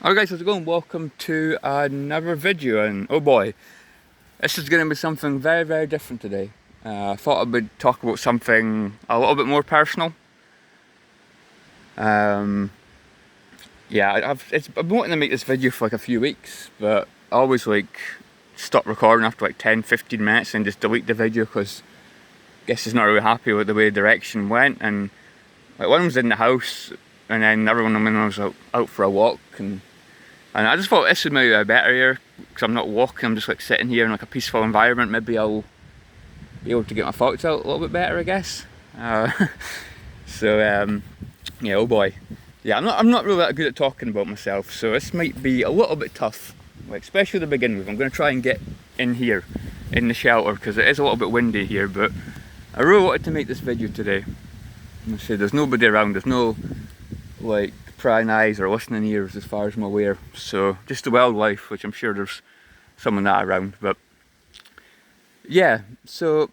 Alright guys, how's it going? Welcome to another video, and oh boy, this is going to be something very different today. I thought I would talk about something a little bit more personal. Um, I've been wanting to make this video for like a few weeks, but I always like stop recording after like 10-15 minutes and just delete the video because I guess it's not really happy with the way the direction went. And like one was in the house, and then the other one when I was out for a walk, and I just thought this would maybe be better here because I'm not walking, I'm just like sitting here in like a peaceful environment. Maybe I'll be able to get my thoughts out a little bit better, I guess. Uh, yeah, oh boy. Yeah, I'm not really that good at talking about myself, so this might be a little bit tough, like especially to begin with. I'm going to try and get in here, in the shelter, because it is a little bit windy here, but I really wanted to make this video today. I say there's nobody around, there's no like prying eyes or listening ears as far as I'm aware, so just the wildlife, which I'm sure there's some of that around. But yeah, so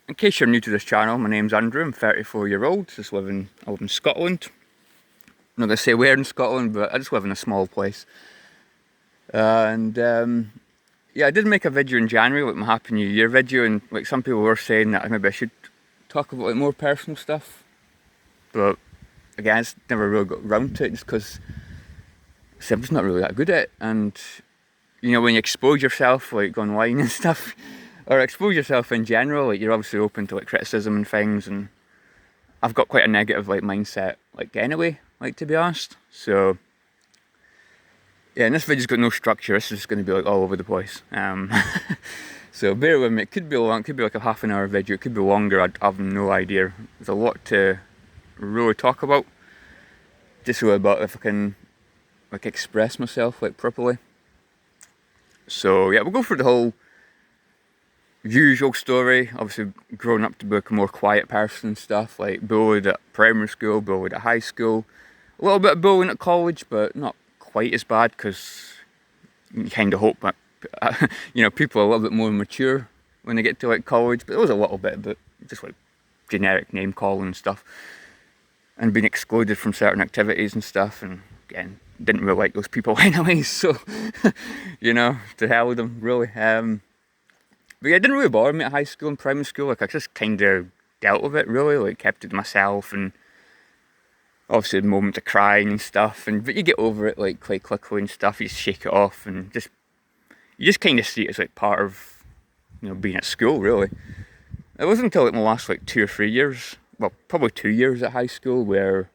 in case you're new to this channel, my name's Andrew, I'm 34-year-old, I live in Scotland. I'm not going to say where in Scotland, but I just live in a small place. And yeah, I did make a video in January, like my Happy New Year video, and like some people were saying that maybe I should talk about like more personal stuff, but again, I just never really got around to it just because I'm just not really that good at it. And you know, when you expose yourself like online and stuff, or expose yourself in general, like you're obviously open to like criticism and things, and I've got quite a negative like mindset like anyway, like to be honest. So yeah, and this video's got no structure, this is just going to be like all over the place. So bear with me, it could be long, it could be like a half an hour video, it could be longer, I have no idea. There's a lot to really talk about, just really about if I can like express myself like properly. So yeah, we'll go through the whole usual story. Obviously growing up to be like a more quiet person and stuff, like bullied at primary school, bullied at high school, a little bit of bullying at college, but not quite as bad because you kind of hope that you know, people are a little bit more mature when they get to like college, but there was a little bit, but just like generic name calling and stuff, and being excluded from certain activities and stuff. And again, didn't really like those people anyways, so you know, to hell with them really. But yeah, it didn't really bother me at high school and primary school. Like I just kind of dealt with it really, like kept it to myself, and obviously the moment of crying and stuff, and but you get over it like quite quickly and stuff. You just shake it off and you just kind of see it as like part of, you know, being at school really. It wasn't until like my last like 2 or 3 years, well probably 2 years at high school, where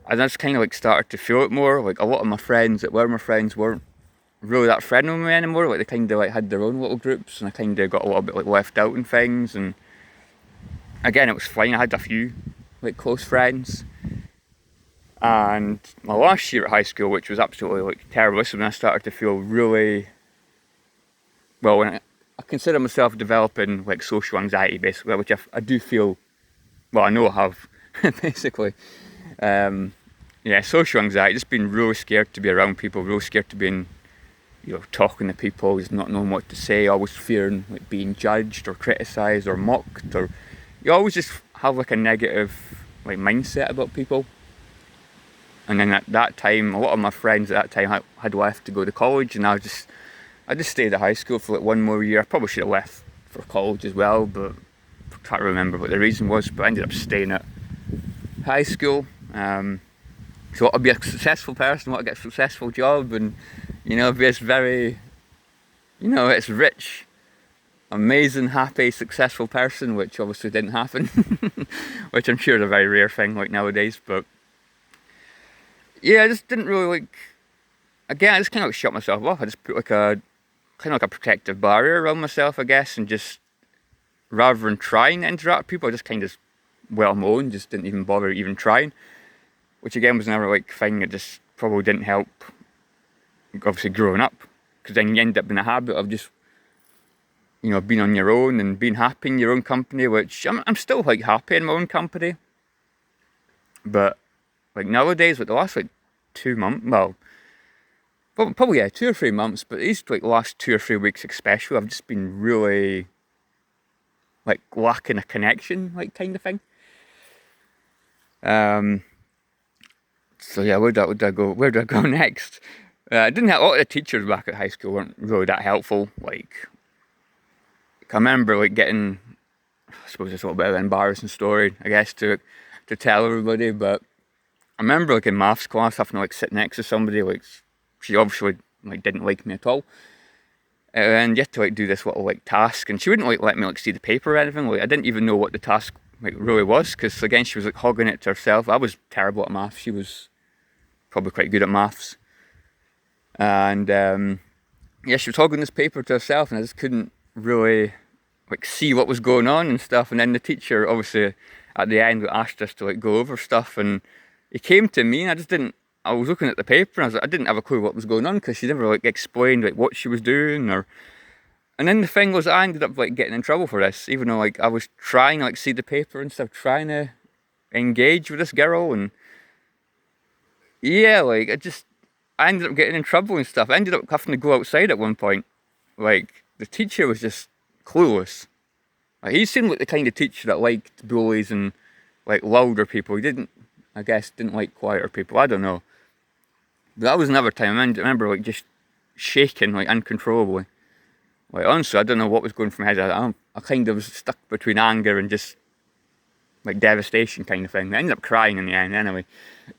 I just kind of like started to feel it more. Like a lot of my friends that were my friends weren't really that friendly with me anymore. Like they kind of like had their own little groups, and I kind of got a little bit like left out in things. And again, it was fine. I had a few like close friends. And my last year at high school, which was absolutely like terrible, this is when I started to feel really well. When I consider myself developing like social anxiety, basically, which I do feel. Well, I know I have basically. Yeah, social anxiety, just being really scared to be around people, really scared to be in, you know, talking to people, just not knowing what to say, always fearing like being judged or criticised or mocked, or you always just have like a negative like mindset about people. And then at that time, a lot of my friends at that time had left to go to college, and I just stayed at high school for like one more year. I probably should have left for college as well, but I can't remember what the reason was, but I ended up staying at high school. So I want to be a successful person, I want to get a successful job, and you know, be this very, you know, it's rich, amazing, happy, successful person, which obviously didn't happen, which I'm sure is a very rare thing like nowadays. But yeah, I just didn't really like, again, I just kind of like shut myself off. I just put like a, kind of like a protective barrier around myself, I guess, and just, rather than trying to interact with people, I just kind of, well, my own, just didn't even bother even trying. Which again was another like thing that just probably didn't help, obviously growing up, because then you end up in a habit of just, you know, being on your own and being happy in your own company, which I'm still like happy in my own company. But like nowadays, like the last like 2 months, well, probably yeah, 2 or 3 months, but these like last 2 or 3 weeks especially, I've just been really like lacking a connection, like kind of thing. So yeah, where did I go? Where did I go next? I didn't have a lot of the teachers back at high school weren't really that helpful. Like, I remember like getting, I suppose it's a little bit of an embarrassing story, I guess, to tell everybody. But I remember like in maths class having to like sit next to somebody like she obviously like didn't like me at all. And you had to like do this little like task, and she wouldn't like let me like see the paper or anything. Like I didn't even know what the task like really was, because again she was like hogging it to herself. I was terrible at maths. She was probably quite good at maths, and yeah, she was hogging this paper to herself, and I just couldn't really like see what was going on and stuff. And then the teacher obviously at the end asked us to like go over stuff, and he came to me, and I just didn't. I was looking at the paper, and I was like, I didn't have a clue what was going on, because she never like explained like what she was doing or. And then the thing was, I ended up like getting in trouble for this, even though like I was trying to like see the paper and stuff, trying to engage with this girl, and yeah, like I ended up getting in trouble and stuff. I ended up having to go outside at one point. Like the teacher was just clueless. Like, he seemed like the kind of teacher that liked bullies and like louder people. He didn't, I guess, didn't like quieter people. I don't know. But that was another time. I remember like just shaking like uncontrollably. Like honestly, I don't know what was going through my head. I kind of was stuck between anger and just like devastation kind of thing. I ended up crying in the end anyway,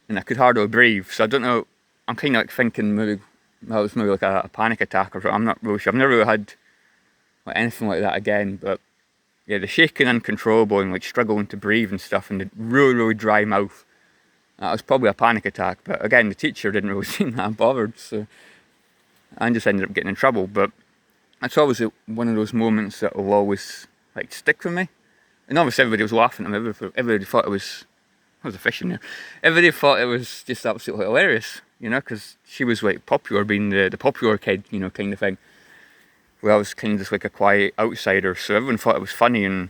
and I could hardly breathe. So I don't know. I'm kind of like thinking maybe that was maybe like a panic attack or something. I'm not really sure. I've never really had like anything like that again. But yeah, the shaking uncontrollable and like struggling to breathe and stuff, and the really really dry mouth. That was probably a panic attack, but again, the teacher didn't really seem that bothered, so I just ended up getting in trouble. But that's always one of those moments that will always like stick with me. And obviously everybody was laughing at me, everybody thought it was, I was a fish in there, everybody thought it was just absolutely hilarious, you know, because she was like popular, being the popular kid, you know, kind of thing. Where I was kind of just like a quiet outsider, so everyone thought it was funny, and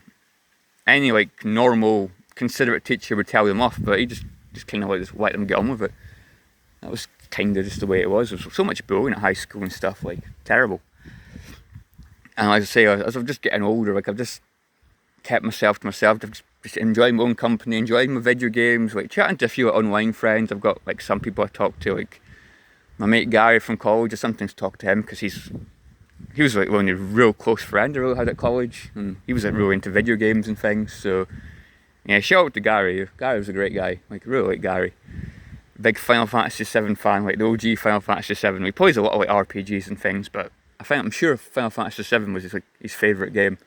any like normal, considerate teacher would tell them off, but he just kind of like just let them get on with it. That was kind of just the way it was. There was so much bullying at high school and stuff, like terrible. And as I say, as I'm just getting older, like I've just kept myself to myself, just enjoying my own company, enjoying my video games, like chatting to a few online friends. I've got like some people I talk to, like my mate Gary from college. I sometimes talk to him because he was like one of the real close friends I really had at college, and he was like really into video games and things. So yeah, shout out to Gary. Gary was a great guy. Like really like Gary. Big Final Fantasy VII fan, like the OG Final Fantasy VII. He plays a lot of like RPGs and things, but I'm sure Final Fantasy VII was his favourite game.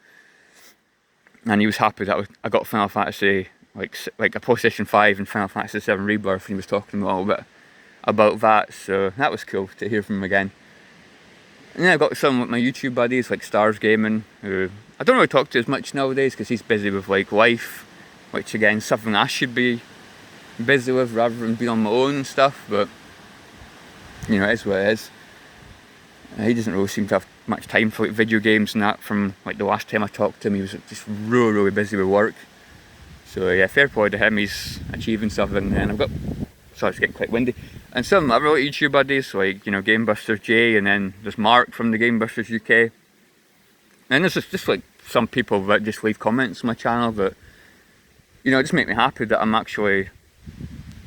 And he was happy that I got Final Fantasy, like a PlayStation 5 and Final Fantasy VII Rebirth, and he was talking a little bit about that, so that was cool to hear from him again. And then I got some with my YouTube buddies, like Stars Gaming, who I don't really talk to as much nowadays because he's busy with like life, which again, something I should be busy with rather than being on my own and stuff, but you know, it is what it is. He doesn't really seem to have much time for like video games and that. From like the last time I talked to him, he was just really really busy with work. So yeah, fair play to him, he's achieving something. And I've got, sorry, it's getting quite windy, and some other YouTube buddies like, you know, Gamebusters J, and then there's Mark from the Gamebusters UK, and there's just like some people that just leave comments on my channel that, you know, just make me happy that I'm actually,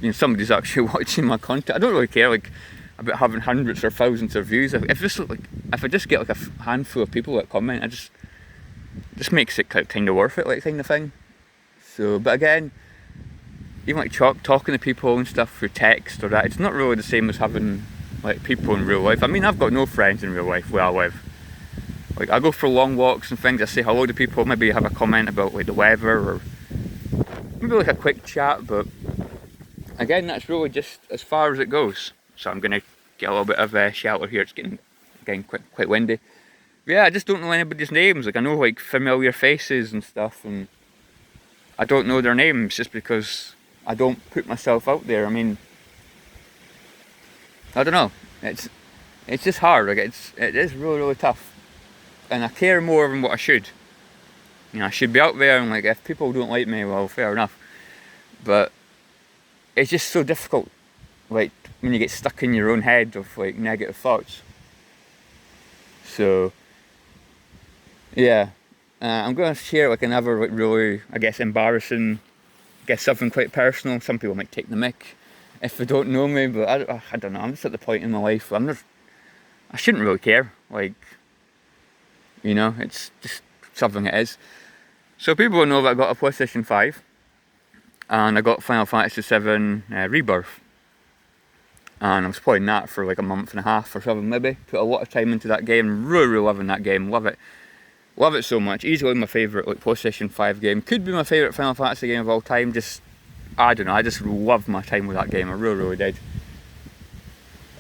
you know, somebody's actually watching my content. I don't really care like about having hundreds or thousands of views. If I just get like a handful of people that comment, just makes it kind of worth it, like kind of thing. So, but again, even like talking to people and stuff through text or that, it's not really the same as having like people in real life. I mean, I've got no friends in real life where I live. Like I go for long walks and things, I say hello to people, maybe have a comment about like the weather, or maybe like a quick chat, but again, that's really just as far as it goes. So I'm going to get a little bit of shelter here. It's getting quite windy. But yeah, I just don't know anybody's names. Like I know like familiar faces and stuff, and I don't know their names just because I don't put myself out there. I mean, I don't know. It's just hard. Like it is really really tough, and I care more than what I should. You know, I should be out there, and like if people don't like me, well, fair enough. But it's just so difficult. Like when you get stuck in your own head of like negative thoughts. So yeah, I'm going to share like another like really, I guess, embarrassing, something quite personal. Some people might take the mick. if they don't know me, but I don't know, I'm just at the point in my life where I shouldn't really care, like, you know, it's just something it is. So people will know that I got a PlayStation 5, and I got Final Fantasy VII Rebirth, and I was playing that for like a month and a half or something maybe, put a lot of time into that game, really loving that game, love it so much, easily my favourite like PlayStation 5 game, could be my favourite Final Fantasy game of all time, just, I don't know, I just loved my time with that game, I really did.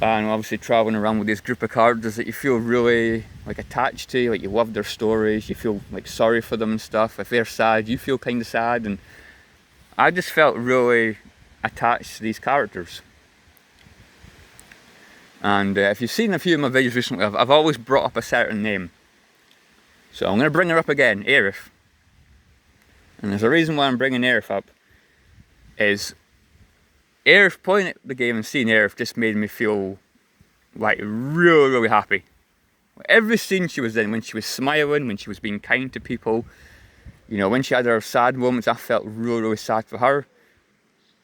And obviously travelling around with this group of characters that you feel really like attached to, like you love their stories, you feel like sorry for them and stuff. If they're sad, you feel kind of sad, and I just felt really attached to these characters. And if you've seen a few of my videos recently, I've always brought up a certain name. So I'm going to bring her up again, Aerith. And there's a reason why I'm bringing Aerith up, is Aerith, playing at the game and seeing Aerith just made me feel like really happy. Every scene she was in, when she was smiling, when she was being kind to people, you know, when she had her sad moments, I felt really sad for her.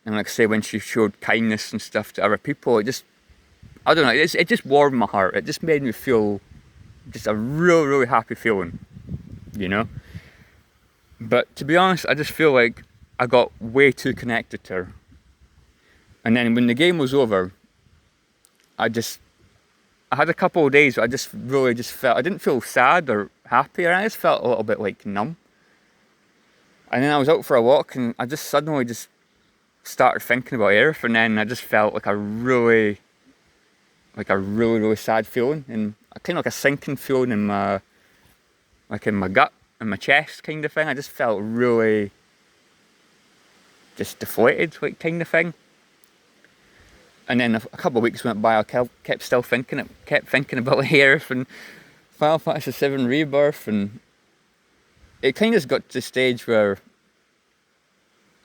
And like I say, when she showed kindness and stuff to other people, it just, I don't know, it just warmed my heart. It just made me feel just a really happy feeling, you know. But to be honest, I just feel like I got way too connected to her. And then when the game was over, I had a couple of days where I just really felt, I didn't feel sad or happy, I just felt a little bit like numb. And then I was out for a walk and I just suddenly just started thinking about Aerith, and then I just felt like a really sad feeling, and kind of like a sinking feeling in my gut, in my chest kind of thing. I just felt really just deflated, like kind of thing. And then a couple of weeks went by, I kept thinking about Aerith and Final Fantasy VII Rebirth, and it kind of got to the stage where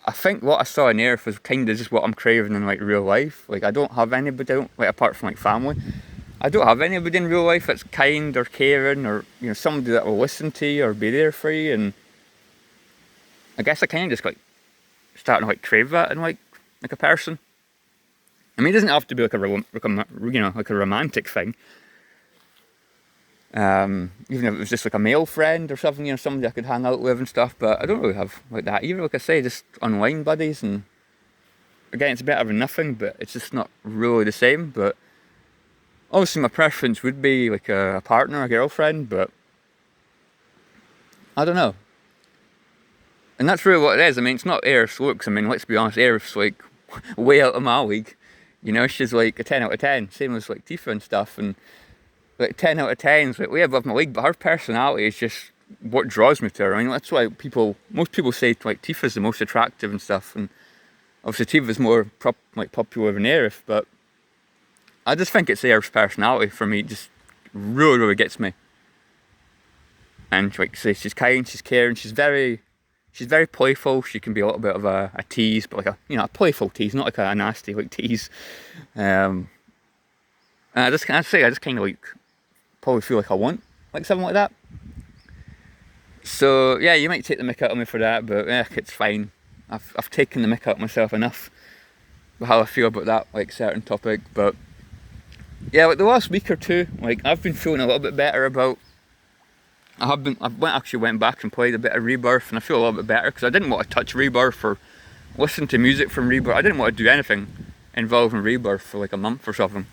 I think what I saw in Aerith was kind of just what I'm craving in like real life. Like I don't have anybody, like apart from like family, I don't have anybody in real life that's kind or caring, or you know, somebody that will listen to you or be there for you. And I guess I kind of just like starting to like crave that in like a person. I mean, it doesn't have to be like a romantic thing. Even if it was just like a male friend or something, you know, somebody I could hang out with and stuff. But I don't really have like that either. Like I say, just online buddies, and again, it's better than nothing, but it's just not really the same. But obviously, my preference would be like a partner, a girlfriend. But I don't know. And that's really what it is. I mean, it's not Aerith's looks. I mean, let's be honest, Aerith's like way out of my league. You know, she's like a 10 out of 10, same as like Tifa and stuff, and like 10 out of 10's like way above my league, but her personality is just what draws me to her. I mean, that's why most people say like Tifa's the most attractive and stuff, and obviously Tifa's more popular than Aerith, but I just think it's Aerith's personality for me, just really gets me. And like I say, she's kind, she's caring, she's very playful. She can be a little bit of a tease, but like a playful tease, not like a nasty like tease. And I just kind of like probably feel like I want like something like that. So yeah, you might take the mick out of me for that, but it's fine. I've taken the mick out of myself enough with how I feel about that like certain topic. But yeah, like the last week or two, like I've been feeling a little bit better about. I actually went back and played a bit of Rebirth, and I feel a little bit better because I didn't want to touch Rebirth or listen to music from Rebirth. I didn't want to do anything involving Rebirth for like a month or something,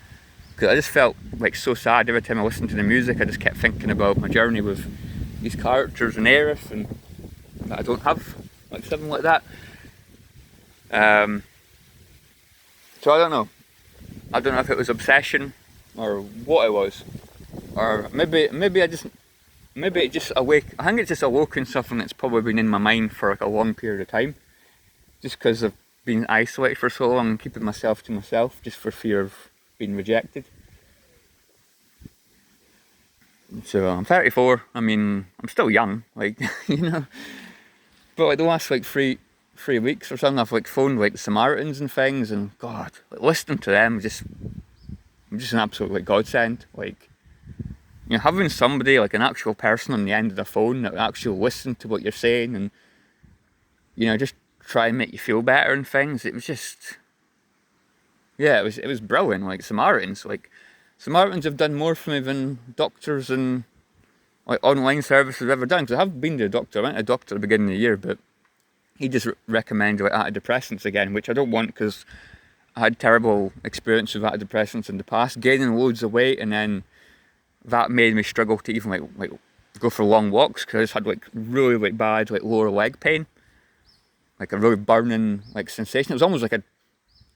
because I just felt like so sad every time I listened to the music. I just kept thinking about my journey with these characters and Aerith, and that I don't have like something like that. So I don't know if it was obsession or what it was, or maybe it just I think it's just awoken something that's probably been in my mind for like a long period of time, just because I've been isolated for so long and keeping myself to myself just for fear of being rejected. So I'm 34, I mean, I'm still young, like, you know, but like the last like three weeks or something, I've like phoned like the Samaritans and things, and God, like listening to them just an absolute like godsend. Like, you know, having somebody, like an actual person on the end of the phone that will actually listen to what you're saying and, you know, just try and make you feel better and things, it was just, yeah, it was brilliant. Like Samaritans have done more for me than doctors and like online services have ever done. Because I have been to a doctor. I went to a doctor at the beginning of the year, but he just recommended like antidepressants again, which I don't want because I had terrible experience with antidepressants in the past, gaining loads of weight, and then that made me struggle to even like go for long walks because I just had like really like bad like lower leg pain, like a really burning like sensation. It was almost like a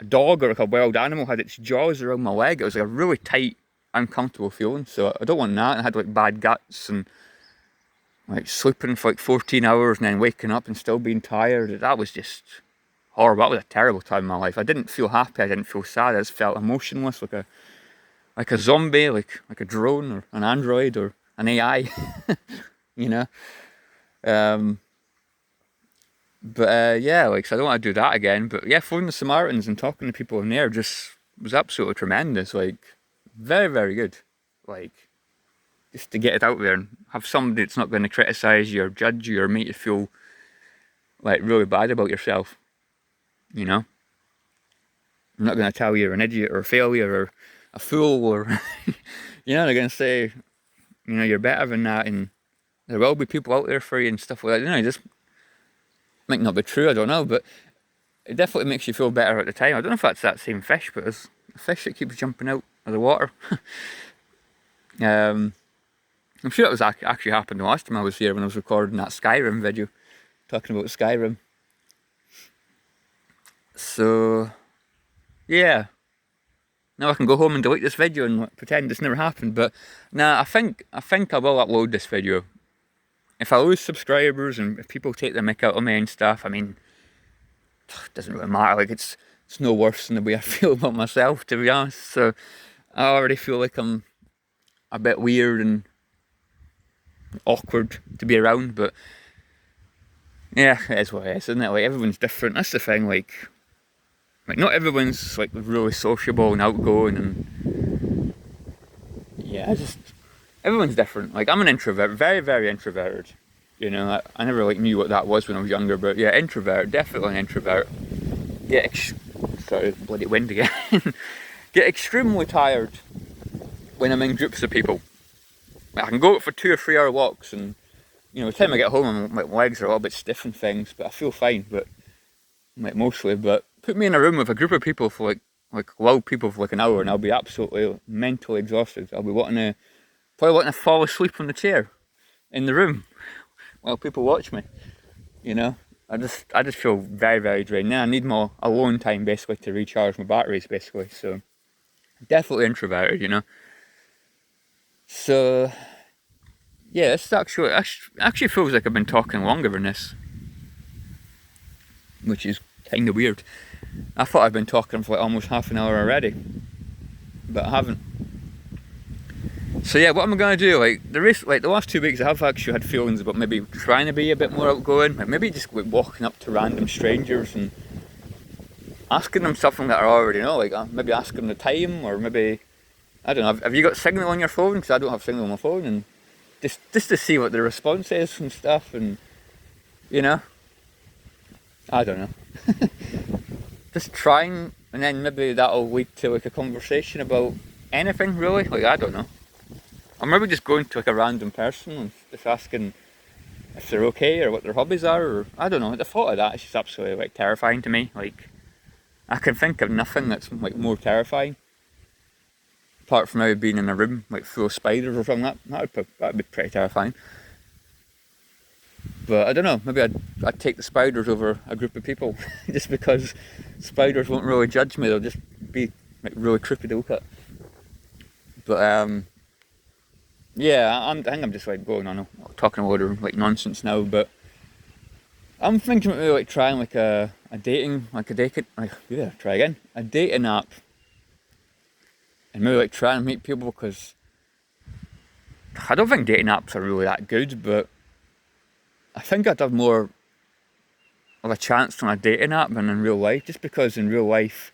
dog or like a wild animal had its jaws around my leg. It was like a really tight, uncomfortable feeling. So I don't want that. I had like bad guts and like sleeping for like 14 hours and then waking up and still being tired. That was just horrible. That was a terrible time in my life. I didn't feel happy. I didn't feel sad. I just felt emotionless, like a zombie, like a drone or an android or an AI, you know. Yeah, like, so I don't want to do that again. But yeah, phoning the Samaritans and talking to people in there just was absolutely tremendous. Like, very, very good. Like, just to get it out there and have somebody that's not going to criticise you or judge you or make you feel like really bad about yourself. You know, I'm not going to tell you you're an idiot or a failure or a fool or, you know, they're going to say, you know, you're better than that and there will be people out there for you and stuff like that. You know, just might not be true, I don't know, but it definitely makes you feel better at the time. I don't know if that's that same fish, but it's a fish that keeps jumping out of the water. I'm sure it was actually happened the last time I was here when I was recording that Skyrim video, talking about Skyrim. So, yeah. Now I can go home and delete this video and pretend it's never happened, but nah, I think I will upload this video. If I lose subscribers and if people take the mick out of me and stuff, I mean, it doesn't really matter. Like, it's no worse than the way I feel about myself, to be honest. So I already feel like I'm a bit weird and awkward to be around, but yeah, it is what it is, isn't it? Like, everyone's different. That's the thing. Like not everyone's like really sociable and outgoing, and yeah, everyone's different. Like, I'm an introvert, very, very introverted. You know, I never like knew what that was when I was younger, but yeah, introvert, definitely an introvert. Sorry, bloody wind again. Get extremely tired when I'm in groups of people. Like, I can go out for 2 or 3 hour walks, and you know, by the time I get home, my legs are a little bit stiff and things, but I feel fine. But like mostly, but put me in a room with a group of people for like loud people for like an hour, and I'll be absolutely mentally exhausted. I'll be probably wanting to fall asleep on the chair in the room while people watch me. You know, I just feel very, very drained. Now I need more alone time basically to recharge my batteries basically. So definitely introverted, you know. So yeah, this actually feels like I've been talking longer than this, which is kind of weird. I thought I'd been talking for like almost half an hour already, but I haven't. So yeah, what am I gonna do? Like the last 2 weeks, I have actually had feelings about maybe trying to be a bit more outgoing. Like maybe just like walking up to random strangers and asking them something that I already know. Like maybe asking them the time, or maybe I don't know. Have you got signal on your phone? Because I don't have signal on my phone, and just to see what the response is and stuff, and you know, I don't know. Just trying, and then maybe that'll lead to like a conversation about anything really. Like, I don't know. Or maybe just going to like a random person and just asking if they're okay or what their hobbies are, or I don't know. The thought of that is just absolutely like terrifying to me. Like, I can think of nothing that's like more terrifying, apart from maybe being in a room like full of spiders or something. That'd be pretty terrifying. But I don't know, maybe I'd take the spiders over a group of people just because spiders won't really judge me, they'll just be like really creepy to look at. But yeah, I think I'm just like going on talking a load of like nonsense now, but I'm thinking about maybe like trying like a dating app, and maybe like try and meet people, because I don't think dating apps are really that good, but I think I'd have more of a chance on a dating app than in real life, just because in real life,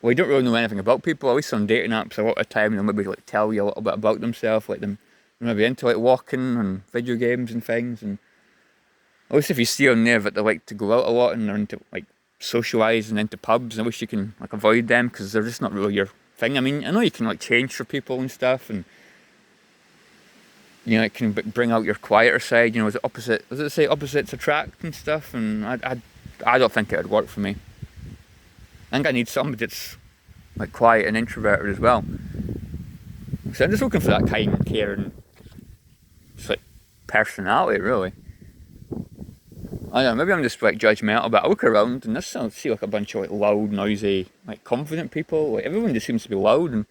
well, you don't really know anything about people. At least on dating apps, a lot of the time they'll maybe like tell you a little bit about themselves, like they're maybe into like walking and video games and things, and at least if you see on there that they like to go out a lot and they're into like socialising into pubs. I wish you can like avoid them because they're just not really your thing. I mean, I know you can like change for people and stuff, and you know, it can bring out your quieter side. You know, does it say opposites attract and stuff? And I don't think it would work for me. I think I need somebody that's like quiet and introverted as well. So I'm just looking for that kind and caring, just like personality, really. I don't know, maybe I'm just like judgmental, but I look around and I see like a bunch of like loud, noisy, like confident people. Like everyone just seems to be loud and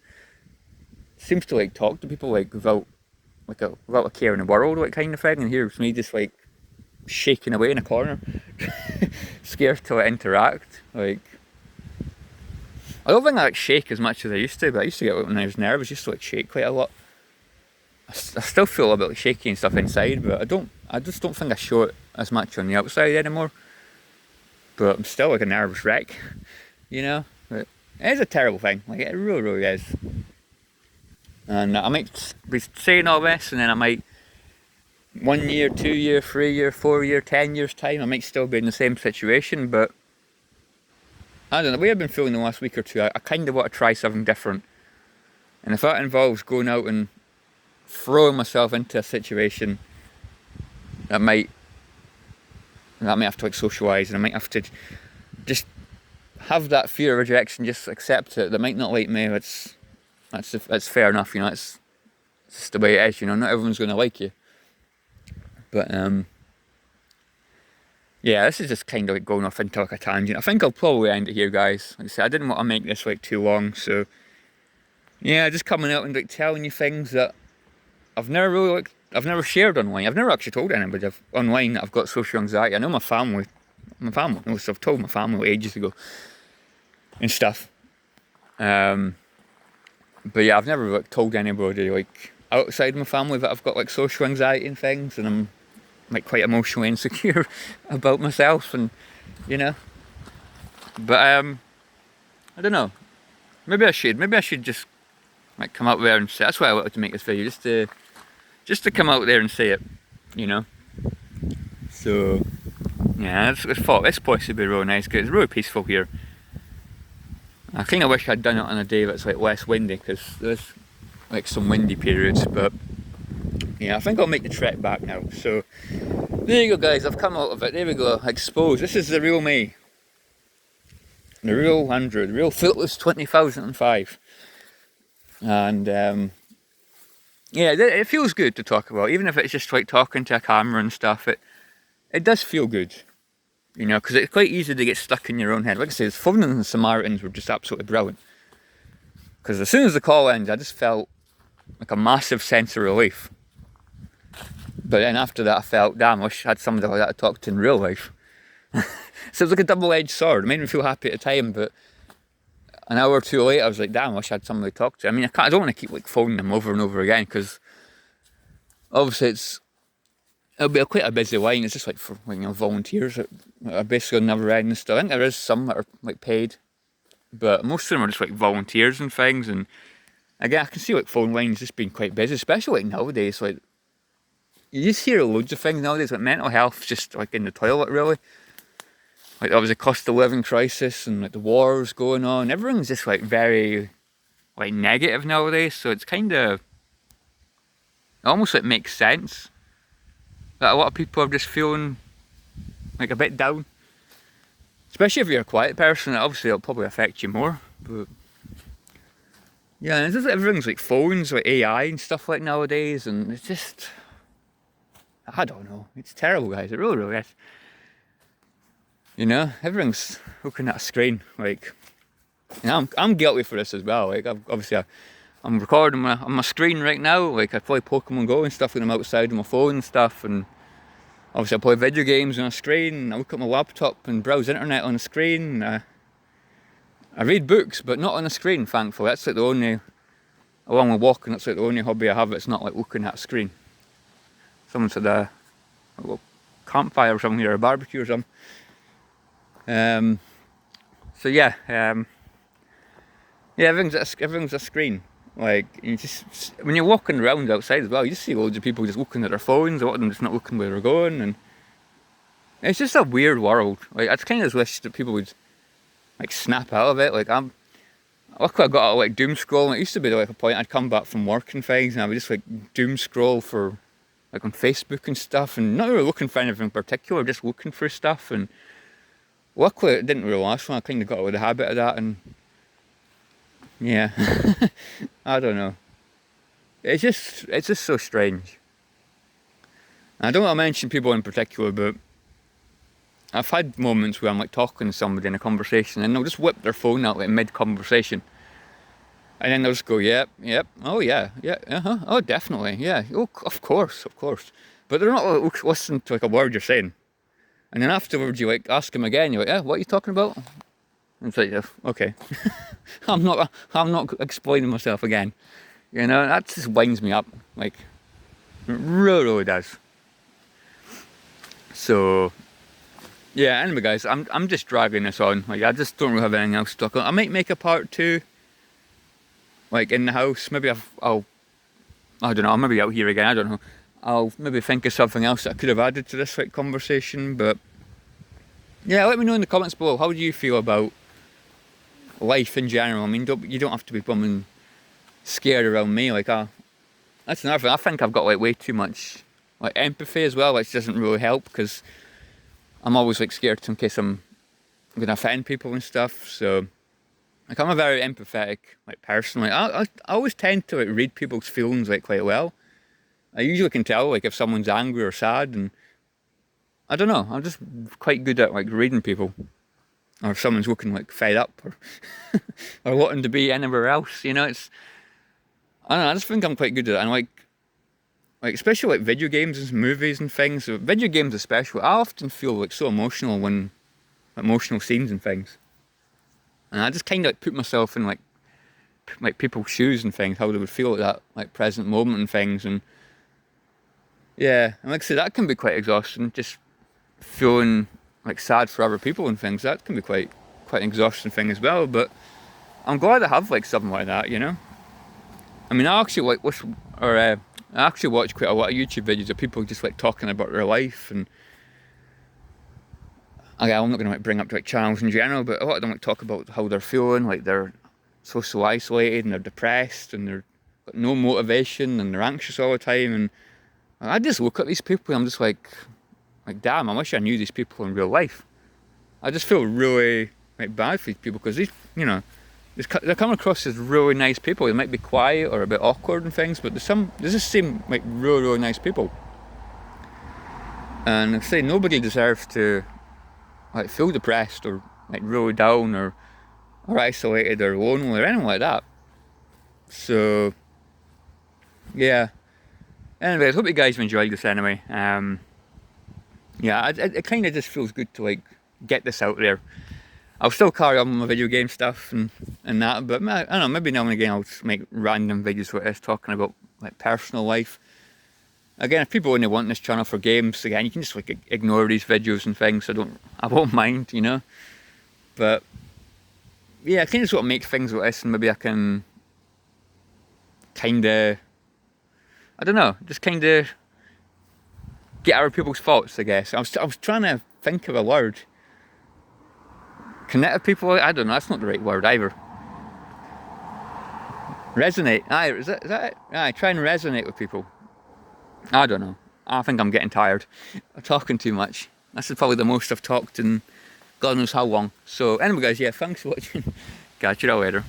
seems to like talk to people like without a care in the world, like kind of thing. And here's me just like shaking away in a corner, scared to like, interact. Like I don't think I like shake as much as I used to, but I used to get like, when I was nervous, I used to like shake quite a lot. I still feel a bit like shaky and stuff inside, but I just don't think I show it as much on the outside anymore. But I'm still like a nervous wreck, you know. But it is a terrible thing, like it really, really is. And I might be saying all this, and then I might 1 year, 2 year, 3 year, 4 year, 10 years time, I might still be in the same situation. But I don't know, the way I've been feeling the last week or two, I kind of want to try something different. And if that involves going out and throwing myself into a situation that might have to like socialise, and I might have to just have that fear of rejection, just accept it. They might not like me. That's fair enough, you know. It's just the way it is, you know. Not everyone's going to like you. But yeah, this is just kind of like going off into like a tangent. I think I'll probably end it here, guys. Like I said, I didn't want to make this like too long, so yeah, just coming out and like telling you things that I've never shared online. I've never actually told anybody online that I've got social anxiety. I know my family knows. I've told my family ages ago and stuff. But yeah, I've never like told anybody like outside my family that I've got like social anxiety and things, and I'm like quite emotionally insecure about myself, and you know. But I don't know. Maybe I should just like come out there and say. That's why I wanted to make this video, just to come out there and say it, you know. So yeah, I thought this place would be really nice because it's really peaceful here. I kind of wish I'd done it on a day that's like less windy, because there's like some windy periods. But yeah, I think I'll make the trek back now. So there you go, guys. I've come out of it. There we go. Exposed. This is the real me. The real Andrew. The real Footless 2005. And yeah, it feels good to talk about, even if it's just like talking to a camera and stuff. It does feel good, you know, because it's quite easy to get stuck in your own head. Like I said, phoning and the Samaritans were just absolutely brilliant. Because as soon as the call ended, I just felt like a massive sense of relief. But then after that, I felt, damn, I wish I had somebody like that to talk to in real life. So it was like a double-edged sword. It made me feel happy at the time, but an hour or two later, I was like, damn, I wish I had somebody to talk to. I mean, I don't want to keep like phoning them over and over again, because obviously it'll be quite a busy line. It's just like for, you know, volunteers that are basically never ending stuff. I think there is some that are like paid, but most of them are just like volunteers and things. And again, I can see like phone lines just being quite busy, especially like nowadays. Like you just hear loads of things nowadays. Like mental health, just like in the toilet, really. Like there was a cost of living crisis and like the wars going on. Everything's just like very like negative nowadays. So it's kind of almost like makes sense that a lot of people are just feeling like a bit down. Especially if you're a quiet person, obviously it'll probably affect you more. But yeah, and it's just, everything's like phones, like AI and stuff like nowadays, and it's just, I don't know. It's terrible, guys. It really, really is. You know, everything's looking at a screen. Like, you know, I'm guilty for this as well. Like, I'm recording on my screen right now. Like, I play Pokemon Go and stuff when I'm outside on my phone and stuff. And obviously, I play video games on a screen. I look at my laptop and browse internet on a screen. I read books, but not on a screen, thankfully. That's like the only, along with walking, that's like the only hobby I have that's not like looking at a screen. Someone said a little campfire or something here, a barbecue or something. So yeah, everything's a screen. Like, you just, when you're walking around outside as well, you just see loads of people just looking at their phones. A lot of them just not looking where they're going, and it's just a weird world. Like, I kind of wish that people would like snap out of it. Like, luckily I got out of like doom scrolling. It used to be like a point I'd come back from work and things, and I would just like doom scroll for like on Facebook and stuff, and not really looking for anything in particular, just looking for stuff. And luckily it didn't really last long. I kind of got out of the habit of that, and yeah, I don't know. It's just so strange. I don't want to mention people in particular, but I've had moments where I'm like talking to somebody in a conversation and they'll just whip their phone out like mid-conversation. And then they'll just go, yep, oh yeah, oh definitely, yeah, oh, of course. But they're not like, listening to like a word you're saying. And then afterwards you like ask them again, you're like, yeah, what are you talking about? And it's like, yeah, okay. I'm not explaining myself again. You know, that just winds me up. Like, it really does. So, yeah, anyway guys, I'm just dragging this on. Like, I just don't really have anything else to talk about. I might make a part 2, like in the house. Maybe I'll I don't know, I'll maybe out here again, I don't know. I'll maybe think of something else that I could have added to this like conversation, but yeah, let me know in the comments below, how do you feel about life in general? I mean, you don't have to be becoming scared around me, like that's another thing. I think I've got like way too much like empathy as well, which doesn't really help, because I'm always like scared in case I'm gonna offend people and stuff. So like, I'm a very empathetic like person. Like, I always tend to like read people's feelings like quite well. I usually can tell like if someone's angry or sad, and I don't know, I'm just quite good at like reading people, or if someone's looking like fed up or or wanting to be anywhere else. You know, I don't know, I just think I'm quite good at it. And like especially like video games and movies and things. So video games especially, I often feel like so emotional when emotional scenes and things. And I just kind of like put myself in like people's shoes and things, how they would feel at that like present moment and things. And yeah, and like I said, that can be quite exhausting. Just feeling like sad for other people and things, that can be quite an exhausting thing as well. But I'm glad I have like something like that, you know. I mean, I actually watch quite a lot of YouTube videos of people just like talking about their life, and okay, I'm not going to like bring up like channels in general, but a lot of them like talk about how they're feeling, like they're so isolated and they're depressed and they're got no motivation and they're anxious all the time. And I just look at these people and I'm just like damn, I wish I knew these people in real life. I just feel really like bad for these people, because these, you know, they're coming across as really nice people. They might be quiet or a bit awkward and things, but they just seem like really nice people. And I say, nobody deserves to like feel depressed or like really down or isolated or lonely or anything like that. So yeah. Anyways, hope you guys have enjoyed this anyway. Yeah, it kind of just feels good to like get this out there. I'll still carry on with my video game stuff and that, but I don't know, maybe now and again I'll just make random videos like this talking about like personal life. Again, if people only want this channel for games, again, you can just like ignore these videos and things. I won't mind, you know. But yeah, I kind of just want to make things like this, and maybe I can kind of, I don't know, just kind of get other people's thoughts, I guess. I was trying to think of a word. Connect with people, I don't know, that's not the right word either. Resonate, aye, is that it? Aye, try and resonate with people. I don't know, I think I'm getting tired of talking too much. This is probably the most I've talked in God knows how long. So anyway guys, yeah, thanks for watching. Catch you all later.